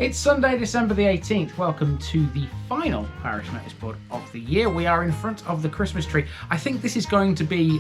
It's Sunday, December the 18th. Welcome to the final Parish Noticeboard of the year. We are in front of the Christmas tree. I think this is going to be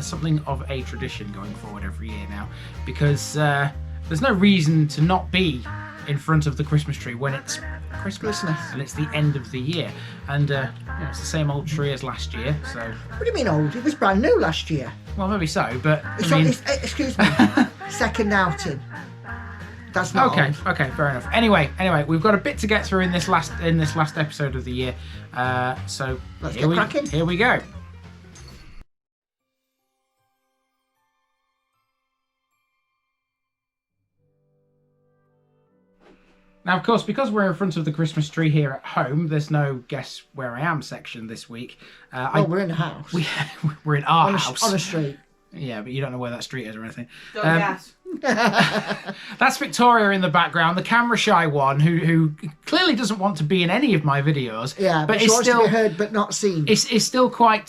something of a tradition going forward every year now, because there's no reason to not be in front of the Christmas tree when it's Christmas and it's the end of the year. And it's the same old tree as last year. So what do you mean old? It was brand new last year. Well, maybe so, but excuse me, second outing. That's not okay. old. Okay, fair enough. Anyway, we've got a bit to get through in this last episode of the year. So let's get cracking. Here we go. Now, of course, because we're in front of the Christmas tree here at home, there's no Guess Where I Am section this week. We're in a house. We're in our house. On a street. Yeah, but you don't know where that street is or anything. Don't guess. That's Victoria in the background, the camera shy one, who clearly doesn't want to be in any of my videos. Yeah, but she wants to be heard but not seen. Is still quite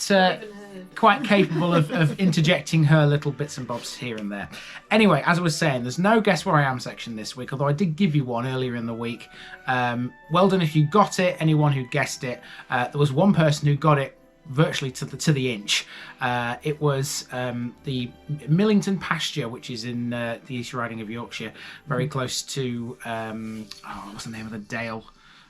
capable of interjecting her little bits and bobs here and there. Anyway, as I was saying, there's no Guess Where I Am section this week, although I did give you one earlier in the week. Well done if you got it, anyone who guessed it. There was one person who got it virtually to the inch. It was the Millington pasture, which is in the East Riding of Yorkshire, very close to what's the name of the dale?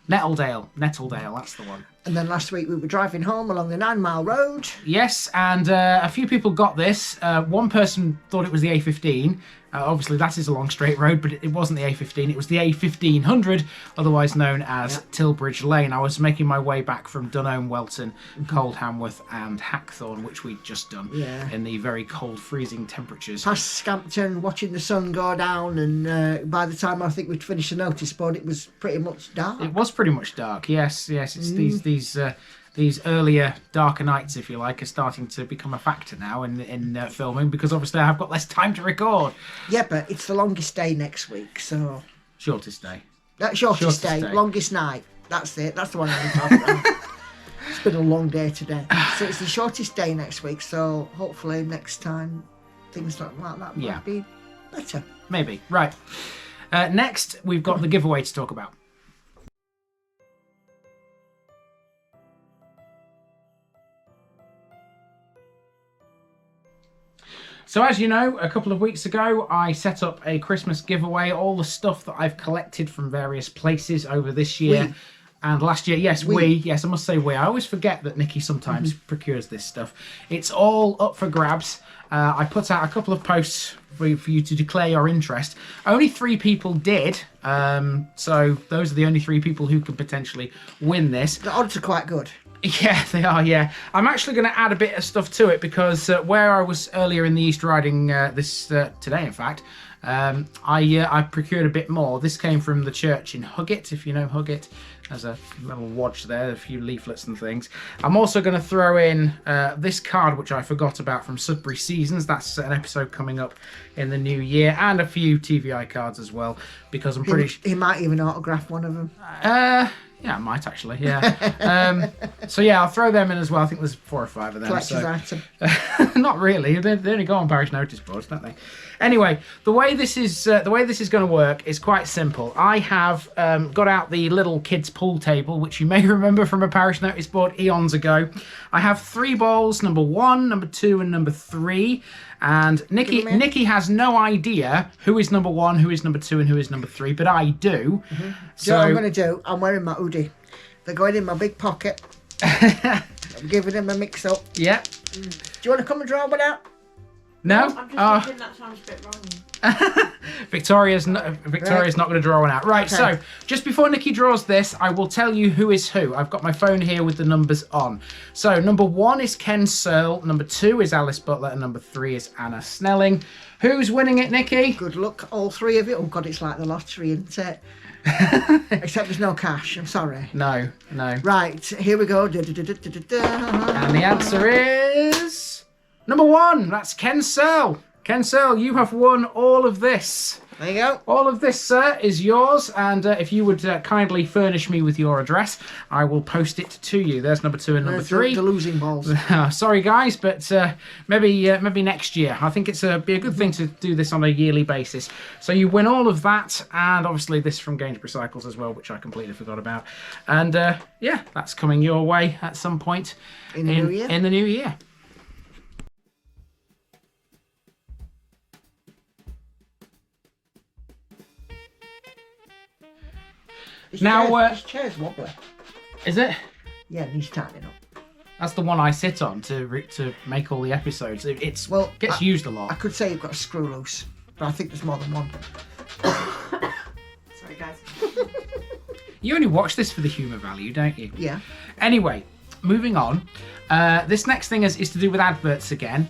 Nettledale, that's the one. And then last week we were driving home along the 9 Mile Road. Yes, and a few people got this. One person thought it was the A15. Obviously, that is a long straight road, but it wasn't the A15. It was the A1500, otherwise known as Tilbridge Lane. I was making my way back from Dunholm, Welton, Coldhamworth and Hackthorne, which we'd just done in the very cold, freezing temperatures. Past Scampton, watching the sun go down, and by the time I think we'd finished the notice board, it was pretty much dark. It was pretty much dark, yes. It's these earlier, darker nights, if you like, are starting to become a factor now in filming, because obviously I've got less time to record. Yeah, but it's the longest day next week, so... Shortest day. Shortest day, longest night. That's it, that's the one I'm talking about. It's been a long day today. So it's the shortest day next week, so hopefully next time things like that might be better. Maybe. Right. Next, we've got the giveaway to talk about. So as you know, a couple of weeks ago, I set up a Christmas giveaway, all the stuff that I've collected from various places over this year and last year. Yes, yes, I must say we. I always forget that Nikki sometimes procures this stuff. It's all up for grabs. I put out a couple of posts for you to declare your interest. Only 3 people did, so those are the only 3 people who could potentially win this. The odds are quite good. Yeah, they are, yeah. I'm actually going to add a bit of stuff to it, because where I was earlier in the East Riding today, in fact, I procured a bit more. This came from the church in Huggett, if you know Huggett. There's a little watch there, a few leaflets and things. I'm also going to throw in this card, which I forgot about, from Sudbury Seasons. That's an episode coming up in the new year, and a few TVI cards as well, because I'm pretty sure... He might even autograph one of them. Yeah, I might actually, yeah. So yeah, I'll throw them in as well. I think there's 4 or 5 of them. Collector's item. Not really. They only go on Parish Noticeboards, don't they? Anyway, the way this is going to work is quite simple. I have got out the little kids pool table, which you may remember from a Parish Noticeboard eons ago. I have 3 balls, number 1, number 2, and number 3. And Nikki has no idea who is number 1, who is number 2, and who is number 3, but I do. So what I'm going to do, I'm wearing my hoodie. They're going in my big pocket. I'm giving them a mix up. Yeah. Do you want to come and draw one out? No? I'm just thinking that sounds a bit wrong. Victoria's not going to draw one out. Right, okay. So just before Nikki draws this, I will tell you who is who. I've got my phone here with the numbers on. So number 1 is Ken Searle, number 2 is Alice Butler, and number 3 is Anna Snelling. Who's winning it, Nikki? Good luck, all 3 of you. Oh God, it's like the lottery, isn't it? Except there's no cash, I'm sorry. No. Right, here we go. And the answer is... number 1, that's Ken Searle. Ken Searle, you have won all of this. There you go. All of this, sir, is yours, and if you would kindly furnish me with your address, I will post it to you. There's number 2 and number 3. The losing balls. Sorry, guys, but maybe next year. I think it's be a good thing to do this on a yearly basis. So you win all of that, and obviously this from Gainsborough Cycles as well, which I completely forgot about. And yeah, that's coming your way at some point In the new year. In the new year. This chair's wobbly. Is it? Yeah, it needs tightening up. That's the one I sit on to make all the episodes. It gets used a lot. I could say you've got a screw loose, but I think there's more than one. Sorry, guys. You only watch this for the humour value, don't you? Yeah. Anyway, moving on. This next thing is to do with adverts again.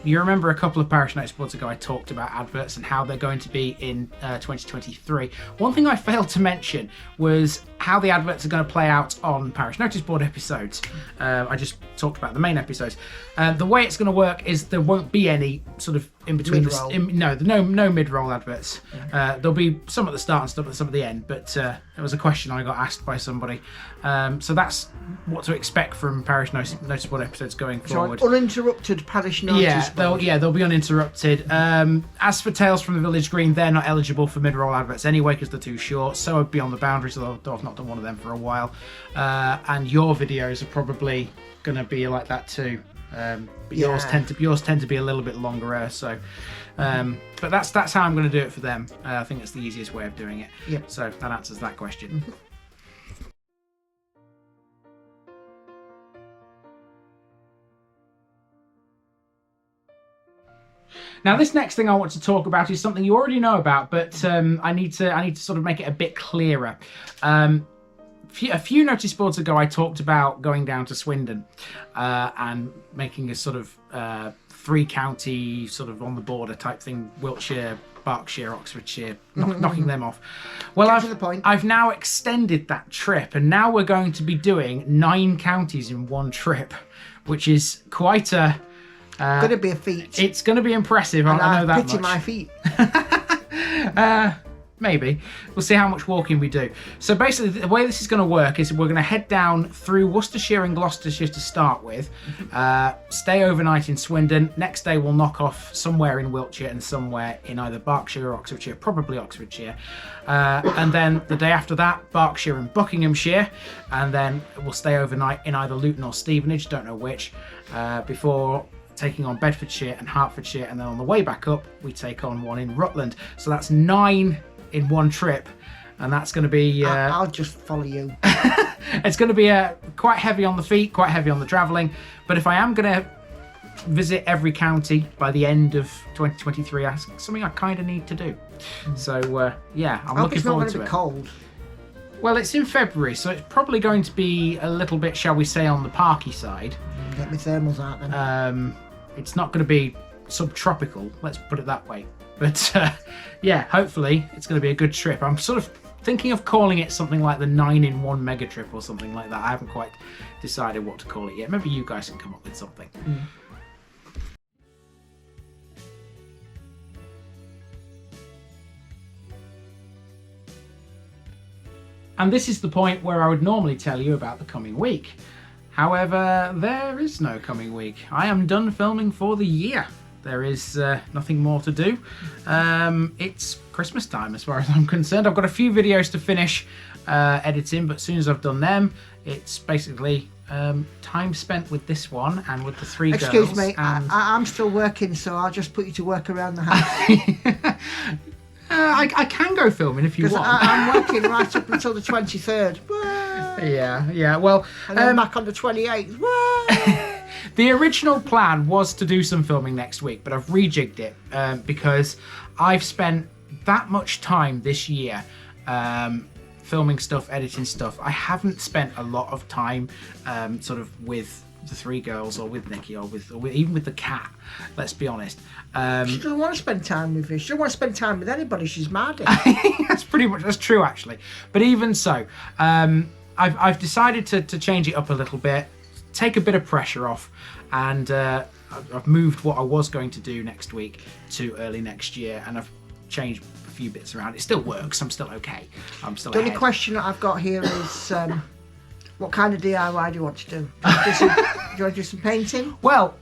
You remember a couple of Parish Noticeboards ago I talked about adverts and how they're going to be in 2023. One thing I failed to mention was how the adverts are going to play out on Parish Noticeboard episodes. I just talked about the main episodes. The way it's going to work is there won't be any sort of in between. No mid-roll adverts. Yeah. There'll be some at the start and some at the end, but it was a question I got asked by somebody. So that's what to expect from Parish Noticeboard episodes going forward. So uninterrupted Parish Noticeboard. They'll be uninterrupted. As for Tales from the Village Green, they're not eligible for mid-roll adverts anyway because they're too short. So are Beyond the Boundaries, although I've not done one of them for a while. And your videos are probably going to be like that too. But yours tend to be a little bit longer. So, but that's how I'm going to do it for them. I think it's the easiest way of doing it. Yep. So that answers that question. Now, this next thing I want to talk about is something you already know about, but I need to sort of make it a bit clearer. A few notice boards ago, I talked about going down to Swindon and making a sort of 3-county sort of on the border type thing: Wiltshire, Berkshire, Oxfordshire, knocking them off. Well, I've now extended that trip, and now we're going to be doing 9 counties in one trip, which is quite a. Going to be a feat. It's going to be impressive. And I know that pity much. my feet. Maybe. We'll see how much walking we do. So basically, the way this is going to work is we're going to head down through Worcestershire and Gloucestershire to start with, stay overnight in Swindon. Next day, we'll knock off somewhere in Wiltshire and somewhere in either Berkshire or Oxfordshire, probably Oxfordshire. And then the day after that, Berkshire and Buckinghamshire. And then we'll stay overnight in either Luton or Stevenage, don't know which, before taking on Bedfordshire and Hertfordshire, and then on the way back up we take on one in Rutland. So that's 9 in one trip, and that's going to be I'll just follow you. It's going to be quite heavy on the feet, quite heavy on the travelling, but if I am going to visit every county by the end of 2023, that's something I kind of need to do. So yeah, I'm looking forward to it. It's not going to be cold. Well, it's in February, so it's probably going to be a little bit, shall we say, on the parky side. Get my thermals out then. It's not going to be subtropical, let's put it that way. But yeah, hopefully it's going to be a good trip. I'm sort of thinking of calling it something like the 9-in-1 mega trip or something like that. I haven't quite decided what to call it yet. Maybe you guys can come up with something. And this is the point where I would normally tell you about the coming week. However, there is no coming week. I am done filming for the year. There is nothing more to do. It's Christmas time as far as I'm concerned. I've got a few videos to finish editing, but as soon as I've done them, it's basically time spent with this one and with the 3 girls. Excuse me, I'm still working, so I'll just put you to work around the house. I can go filming if you want. I'm working right up until the 23rd. Yeah, well... And then back on the 28th. The original plan was to do some filming next week, but I've rejigged it because I've spent that much time this year filming stuff, editing stuff. I haven't spent a lot of time sort of with the 3 girls or with Nikki or with even with the cat, let's be honest. She doesn't want to spend time with you. She doesn't want to spend time with anybody. She's mad. That's true actually. But even so, I've decided to change it up a little bit, take a bit of pressure off, and I've moved what I was going to do next week to early next year, and I've changed a few bits around. It still works. I'm still okay. I'm still The only ahead. question that I've got here is, what kind of DIY do you want to do? Do you want to do some painting? Well,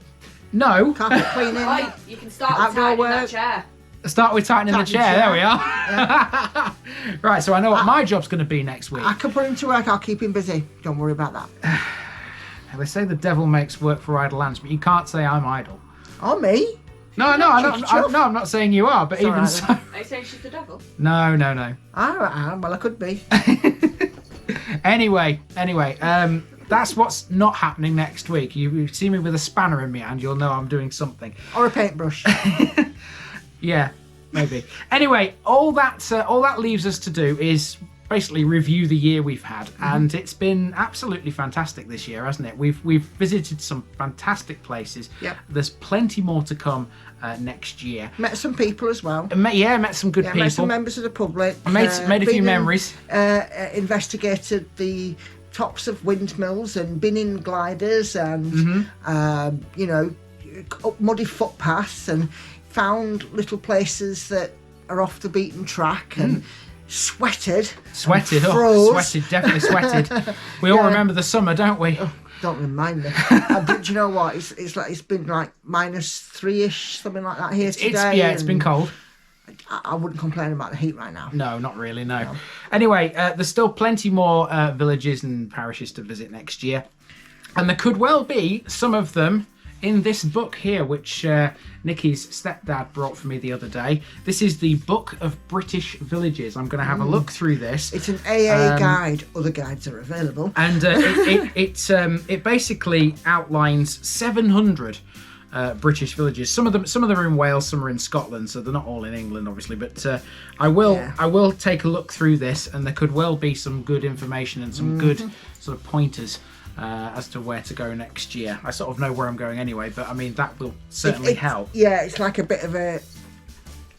no. Carpet cleaning? Right, you can start with Outdoor tightening that work. chair. Start with tightening the Tightening chair. the There we chair. are. Right, so I know what my job's going to be next week. I can put him to work. I'll keep him busy. Don't worry about that. They say the devil makes work for idle hands, but you can't say I'm idle. Oh, me? No, I'm not saying you are, but It's even alright so. Are you saying she's the devil? No. I am. Well, I could be. Anyway, that's what's not happening next week. You see me with a spanner in my hand, you'll know I'm doing something. Or a paintbrush. Yeah, maybe. Anyway, all that leaves us to do is basically review the year we've had, and it's been absolutely fantastic this year, hasn't it? We've visited some fantastic places. Yep. There's plenty more to come next year. Met some people as well. Met some good people. Met some members of the public. Made a few memories. Investigated the tops of windmills and been in gliders and, up muddy footpaths and found little places that are off the beaten track and sweated. Definitely sweated. We all remember the summer, don't we? Oh, don't remind me. But you know what? It's been like -3-ish, something like that here today. It's been cold. I wouldn't complain about the heat right now. No, not really, no. Anyway, there's still plenty more villages and parishes to visit next year. And there could well be some of them in this book here, which Nikki's stepdad brought for me the other day. This is the Book of British Villages. I'm going to have a look through this. It's an AA guide. Other guides are available. And it basically outlines 700 British villages. Some of them are in Wales, some are in Scotland, so they're not all in England, obviously. But I will take a look through this, and there could well be some good information and some good sort of pointers as to where to go next year. I sort of know where I'm going anyway, but I mean that will certainly help. Yeah, it's like a bit of a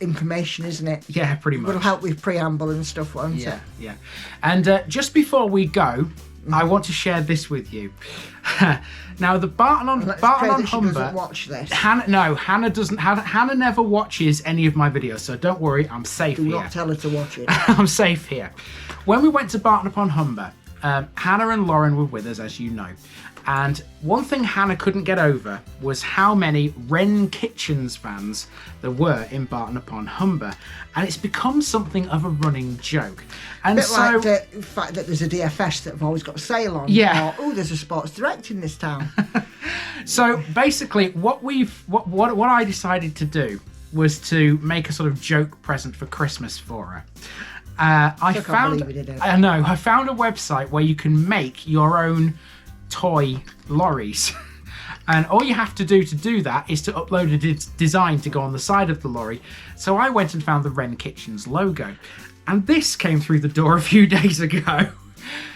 information, isn't it? Yeah, pretty much. It'll help with preamble and stuff, won't it? Yeah. And just before we go, I want to share this with you. Now, the Barton on Let's pray that she Humber. doesn't watch this. Hannah doesn't. Hannah never watches any of my videos, so don't worry, I'm safe Do here. not tell her to watch it. I'm safe here. When we went to Barton upon Humber, Hannah and Lauren were with us, as you know. And one thing Hannah couldn't get over was how many Wren Kitchens fans there were in Barton upon Humber. And it's become something of a running joke. And A bit so, like the fact that there's a DFS that have always got a sale on. Yeah. Or, there's a Sports Direct in this town. So basically, what I decided to do was to make a sort of joke present for Christmas for her. I found a website where you can make your own toy lorries. And all you have to do that is to upload a design to go on the side of the lorry. So I went and found the Wren Kitchens logo. And this came through the door a few days ago.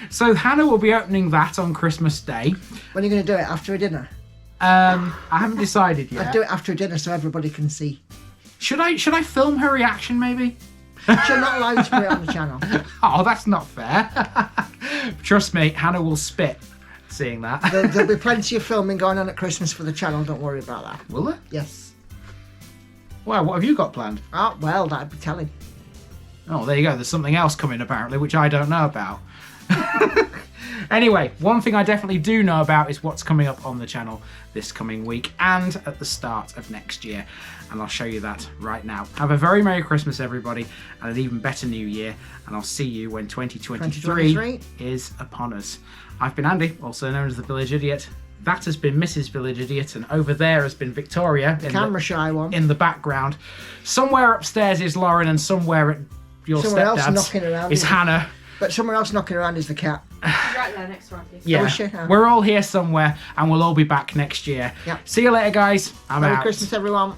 So Hannah will be opening that on Christmas Day. When are you going to do it? After a dinner? I haven't decided yet. I'd do it after a dinner so everybody can see. Should I film her reaction maybe? She'll not allow you to put it on the channel. Oh, that's not fair. Trust me, Hannah will spit seeing that. There'll be plenty of filming going on at Christmas for the channel. Don't worry about that. Will there? Yes. Well, what have you got planned? Oh, well, that'd be telling. Oh, there you go. There's something else coming apparently, which I don't know about. Anyway, one thing I definitely do know about is what's coming up on the channel this coming week and at the start of next year. And I'll show you that right now. Have a very Merry Christmas, everybody, and an even better New Year. And I'll see you when 2023 is upon us. I've been Andy, also known as the Village Idiot. That has been Mrs. Village Idiot, and over there has been Victoria. Camera shy one. In the background. Somewhere upstairs is Lauren, and somewhere at your else stepdad's knocking around is Hannah. But somewhere else knocking around is the cat. She's right there next to Andy. Yeah, we're all here somewhere, and we'll all be back next year. Yep. See you later, guys. I'm out. Merry Christmas, everyone.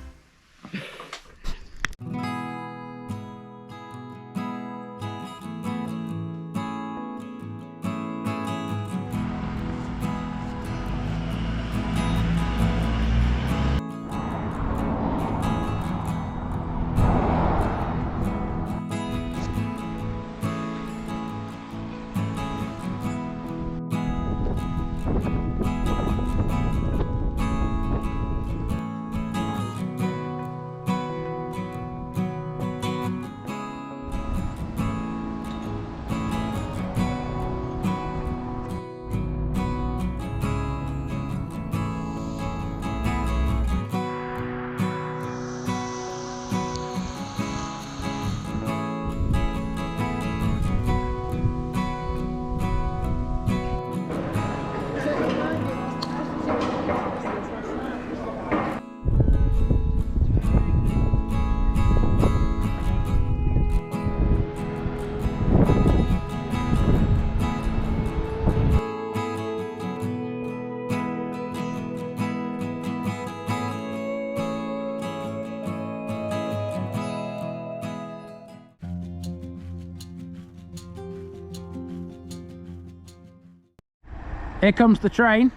Here comes the train.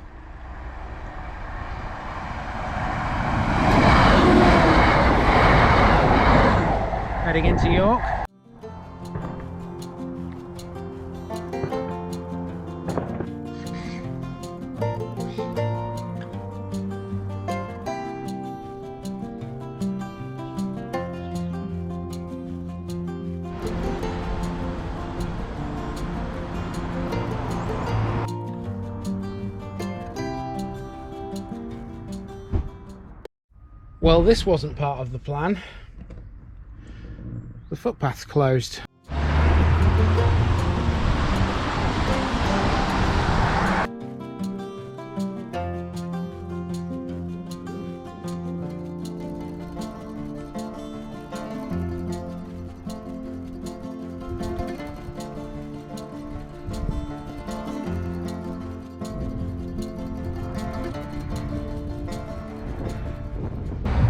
Heading into York. Well, this wasn't part of the plan. The footpath's closed.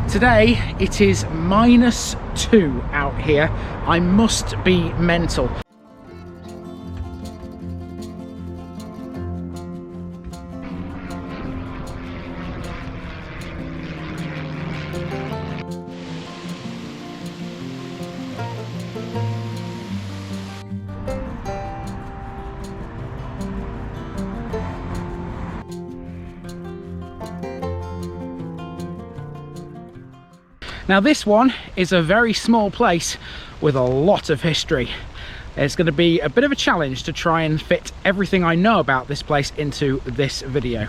Today it is -2 out here. I must be mental. Now this one is a very small place with a lot of history. It's going to be a bit of a challenge to try and fit everything I know about this place into this video.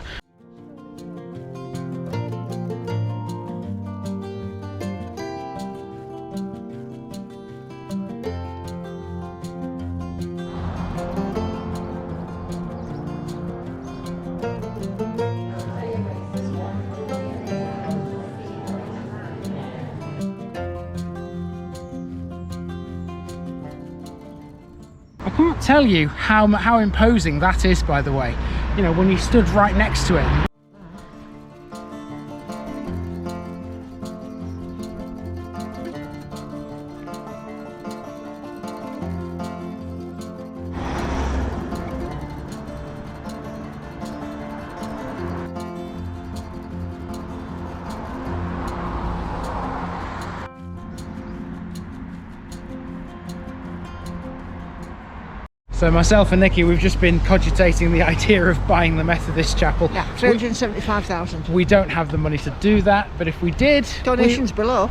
I can't tell you how imposing that is, by the way, you know, when you stood right next to it. So myself and Nikki, we've just been cogitating the idea of buying the Methodist chapel. Yeah, 375,000. We don't have the money to do that, but if we did... Donations below.